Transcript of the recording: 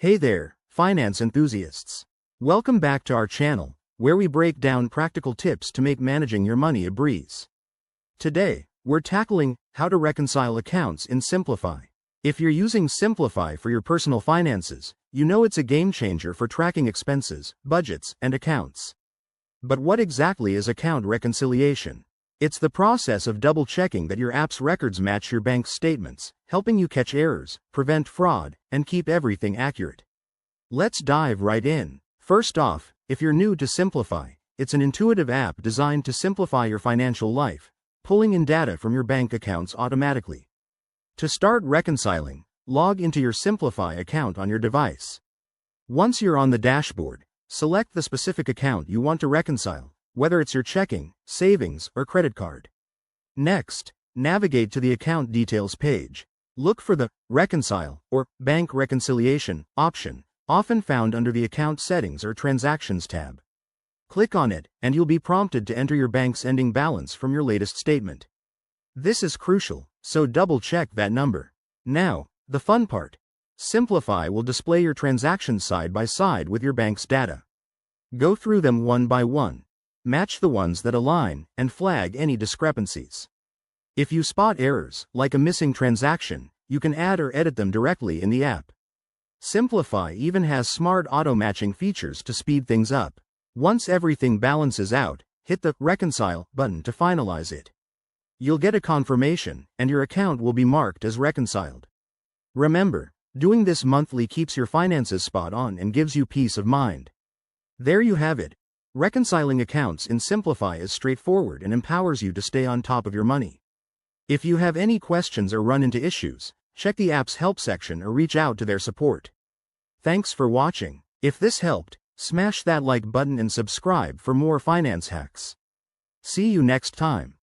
Hey there, finance enthusiasts. Welcome back to our channel, where we break down practical tips to make managing your money a breeze. Today, we're tackling how to reconcile accounts in Simplifi. If you're using Simplifi for your personal finances, you know it's a game changer for tracking expenses, budgets, and accounts. But what exactly is account reconciliation? It's the process of double-checking that your app's records match your bank's statements, helping you catch errors, prevent fraud, and keep everything accurate. Let's dive right in. First off, if you're new to Simplifi, it's an intuitive app designed to simplify your financial life, pulling in data from your bank accounts automatically. To start reconciling, log into your Simplifi account on your device. Once you're on the dashboard, select the specific account you want to reconcile, whether it's your checking, savings, or credit card. Next, navigate to the account details page. Look for the Reconcile or Bank Reconciliation option, often found under the Account Settings or Transactions tab. Click on it, and you'll be prompted to enter your bank's ending balance from your latest statement. This is crucial, so double-check that number. Now, the fun part. Simplifi will display your transactions side by side with your bank's data. Go through them one by one. Match the ones that align, and flag any discrepancies. If you spot errors, like a missing transaction, you can add or edit them directly in the app. Simplifi even has smart auto-matching features to speed things up. Once everything balances out, hit the Reconcile button to finalize it. You'll get a confirmation, and your account will be marked as reconciled. Remember, doing this monthly keeps your finances spot on and gives you peace of mind. There you have it. Reconciling accounts in Simplifi is straightforward and empowers you to stay on top of your money. If you have any questions or run into issues, check the app's help section or reach out to their support. Thanks for watching. If this helped, smash that like button and subscribe for more finance hacks. See you next time.